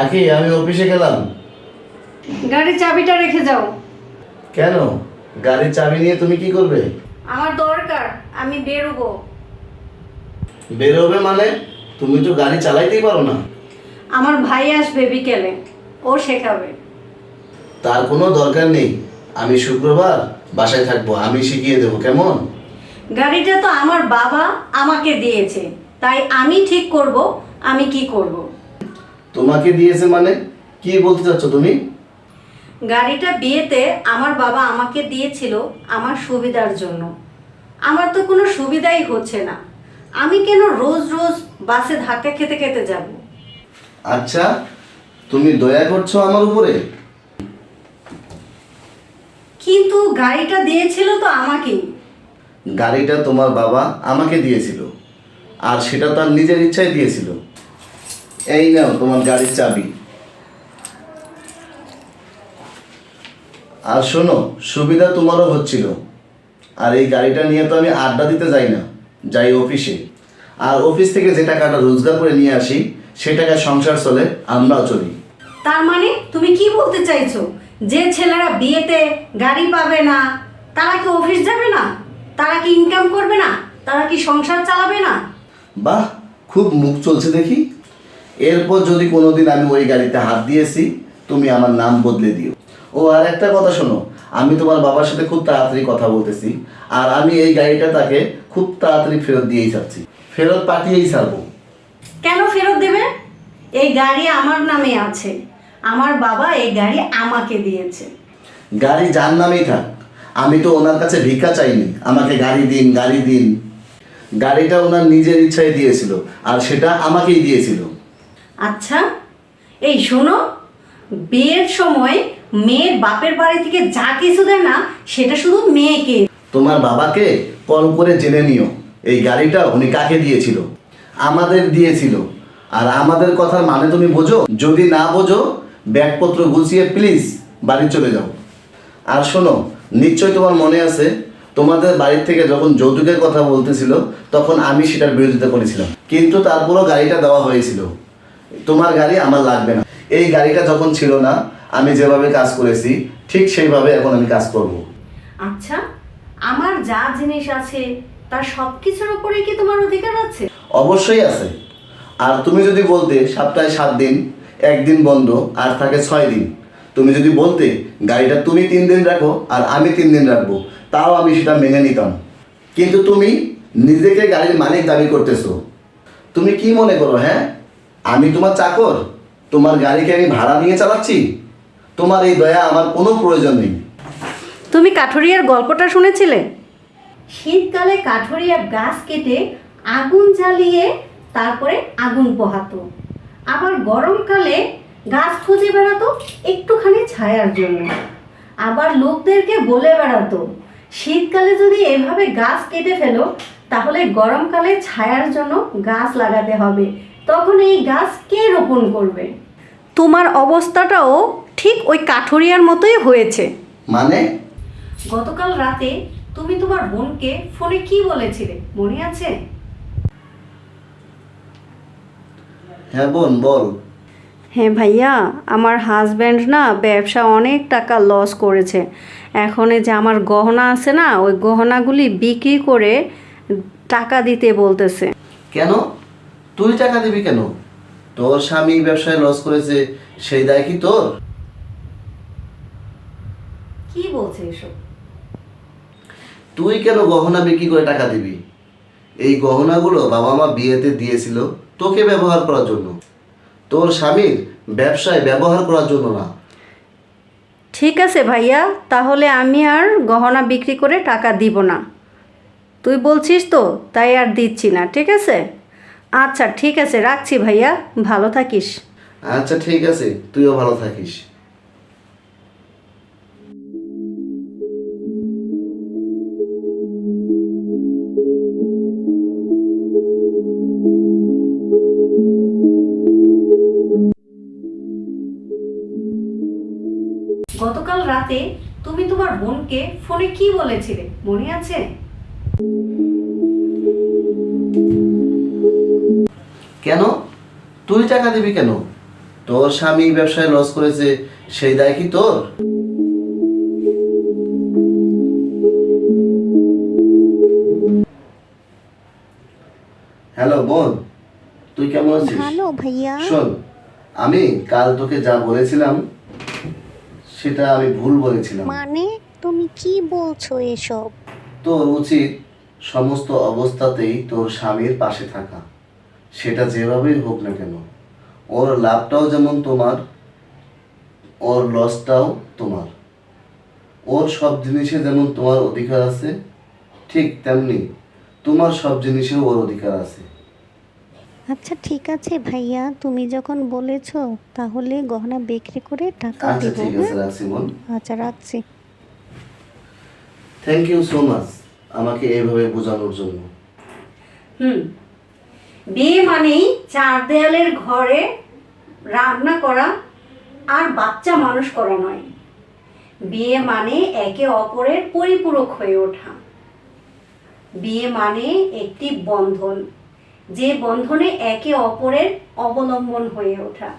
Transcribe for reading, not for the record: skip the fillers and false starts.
আখি, আমি অফিসে গেলাম। গাড়ির চাবিটা রেখে যাও। কেন? গাড়ির চাবি নিয়ে তুমি কি করবে? আমার দরকার, আমি বেরোবো। বেরোবে মানে? তুমি তো গাড়ি চালাইতেই পারো না। আমার ভাই আসবে বিকেলে, ও শেখাবে। তার কোনো দরকার নেই। আমি শুক্রবার বাসায় থাকবো, আমি শিখিয়ে দেবো, কেমন? গাড়িটা তো আমার বাবা আমাকে দিয়েছে, তাই আমি ঠিক করব আমি কি করব। তোমাকে দিয়েছে মানে? কি বলতে চাচ্ছ তুমি? গাড়িটা বিয়েতে আমার বাবা আমাকে দিয়েছিল আমার সুবিধার জন্য। আমার তো কোনো সুবিধাই হচ্ছে না, আমি কেন রোজ রোজ বাসে ধাক্কা খেতে খেতে যাব। আচ্ছা, তুমি দয়া করছো আমার উপরে? কিন্তু গাড়িটা দিয়েছিল তো আমাকেই। গাড়িটা তোমার বাবা আমাকে দিয়েছিল, আর সেটা তার নিজের ইচ্ছায় দিয়েছিল। এই নাও তোমার গাড়ির চাবি। আর শোনো, সুবিধা তোমারও হচ্ছিল। আর এই গাড়িটা নিয়ে তো আমি আড্ডা দিতে যাই না, যাই অফিসে। আর অফিস থেকে যে টাকাটা রোজগার করে নিয়ে আসি, সে টাকায় সংসার চলে, আমরাও চলি। তার মানে তুমি কি বলতে চাইছো, যে ছেলেরা বিয়েতে গাড়ি পাবে না তারা কি অফিস যাবে না, তারা কি ইনকাম করবে না, তারা কি সংসার চালাবে না? বাহ, খুব মুখ চলছে দেখি। এরপর যদি কোনোদিন আমি ওই গাড়িতে হাত দিয়েছি, তুমি আমার নাম বদলে দিও। ও, আর একটা কথা শোনো, আমি তোমার বাবার সাথে খুব তাড়াতাড়ি কথা বলতেছি। আর আমি এই গাড়িটা তাকে খুব তাড়াতাড়ি ফেরত দিয়েই ছাড়ছি, ফেরত পাঠিয়েই ছাড়বো। কেন ফেরত দেবে? এই গাড়ি আমার নামে আছে, আমার বাবা এই গাড়ি আমাকে দিয়েছে। গাড়ি যার নামেই থাক, আমি তো ওনার কাছে ভিক্ষা চাইনি আমাকে গাড়ি দিন গাড়ি দিন। গাড়িটা ওনার নিজের ইচ্ছায় দিয়েছিল, আর সেটা আমাকেই দিয়েছিল। আচ্ছা, এই শোনো, বিয়ের সময় মেয়ের বাপের বাড়ি থেকে যা কিছু দেয় না সেটা শুধু মেয়েকে। তোমার বাবাকে কল করে জেনে নিও এই গাড়িটা উনি কাকে দিয়েছিল। আমাদের দিয়েছিল। আর আমাদের কথার মানে তুমি বোঝো? যদি না বোঝো, ব্যাগপত্র গুছিয়ে প্লিজ বাড়ি চলে যাও। আর শোনো, নিশ্চয়ই তোমার মনে আছে, তোমাদের বাড়ির থেকে যখন যৌতুকের কথা বলতেছিল, তখন আমি সেটার বিরোধিতা করেছিলাম, কিন্তু তারপরও গাড়িটা দেওয়া হয়েছিল। তোমার গাড়ি আমার লাগবে না। এই গাড়িটা যখন ছিল না, আমি যেভাবে কাজ করেছি ঠিক সেইভাবে এখন আমি কাজ করব। আচ্ছা, আমার যা জিনিস আছে তার সব কিছুর উপরে কি তোমার অধিকার আছে? অবশ্যই আছে। আর তুমি যদি বলতে সপ্তাহে 7 দিন, একদিন বন্ধ, আর থাকে 6 দিন, তুমি যদি বলতে গাড়িটা তুমি 3 দিন রাখো আর আমি 3 দিন রাখবো, তাও আমি সেটা মেনে নিতাম। কিন্তু তুমি নিজেকে গাড়ির মালিক দাবি করতেছো। তুমি কি মনে করো? হ্যাঁ, আমি তোমার চাকর? তোমার গাড়িকে আমি ভাড়া নিয়ে চালাচ্ছি? তোমার এই দয়া আমার কোনো প্রয়োজন নেই। তুমি কাঠুরিয়ার গল্পটা শুনেছিলে? শীতকালে কাঠুরিয়া গাছ কেটে আগুন জ্বালিয়ে তারপরে আগুন পোহাতো, আবার গরমকালে গাছ খুঁজে বেড়াতো একটুখানি ছায়ার জন্য, আবার লোকদেরকে বলে বেড়াতো শীতকালে যদি এভাবে গাছ কেটে ফেলো তাহলে গরমকালে ছায়ার জন্য গাছ লাগাতে হবে, তখন এই গাছ কে রোপণ করবে? তোমার অবস্থাটাও ঠিক ওই কাঠুরিয়ার মতোই হয়েছে। মানে? গতকাল রাতে তুমি তোমার বোনকে ফোনে কি বলেছিলে মনে আছে? হ্যাঁ বোন, বল। হ্যাঁ ভাইয়া, আমার হাজব্যান্ড না ব্যবসা অনেক টাকা লস করেছে। এখন এই যে আমার গহনা আছে না, ওই গহনাগুলি বিক্রি করে টাকা দিতে বলতেছে। কেন? তুই টাকা দিবি কেন? তোর স্বামী ব্যবসায় লস করেছে, সেই দায় কি তোর? কি বলছে এসব? তুই কেন গহনা বিক্রি করে টাকা দিবি? এই গহনাগুলো বাবা মা বিয়েতে দিয়েছিল তোকে ব্যবহার করার জন্য, তোর স্বামীর ব্যবসায় ব্যবহার করার জন্য না। ঠিক আছে ভাইয়া, তাহলে আমি আর গহনা বিক্রি করে টাকা দিব না। তুই বলছিস তো, তাই আর দিচ্ছি না, ঠিক আছে? আচ্ছা ঠিক আছে, রাখছি ভাইয়া, ভালো থাকিস। আচ্ছা ঠিক আছে, তুইও ভালো থাকিস। গতকাল রাতে তুমি তোমার বোনকে ফোনে কি বলেছিলে মনে আছে? কেন? তুই টাকা দিবি কেন? তোর স্বামী ব্যবসায় লস করেছে, সেই দায় কি তোর? হ্যালো বোন, তুই কেমন আছিস? ভালো ভাইয়া। শোন, আমি কাল তোকে যা বলেছিলাম সেটা আমি ভুল বলেছিলাম। মানে তুমি কি বলছো এসব? তোর উচিত সমস্ত অবস্থাতেই তোর স্বামীর পাশে থাকা, সেটা যেভাবেই হোক না কেন। ওর লাভটাও যেমন তোমার, ওর লসটাও তোমার। ওর সব জিনিসে যেমন তোমার অধিকার আছে, ঠিক তেমনি তোমার সব জিনিসেও ওর অধিকার আছে। আচ্ছা ঠিক আছে ভাইয়া, তুমি যখন বলেছো তাহলে গহনা বিক্রি করে টাকা আচ্ছা দেবো। ঠিক আছে, হ্যাঁ, রাখছি বোন। আচ্ছা রাখছি। থ্যাংক ইউ সো মাচ আমাকে এইভাবে বোঝানোর জন্য। বিয়ে মানেই চার দেয়ালের ঘরে রান্না করা আর বাচ্চা মানুষ করা নয়। বিয়ে মানে একে অপরের পরিপূরক হয়ে ওঠা। বিয়ে মানে একটি বন্ধন, যে বন্ধনে একে অপরের অবলম্বন হয়ে ওঠা।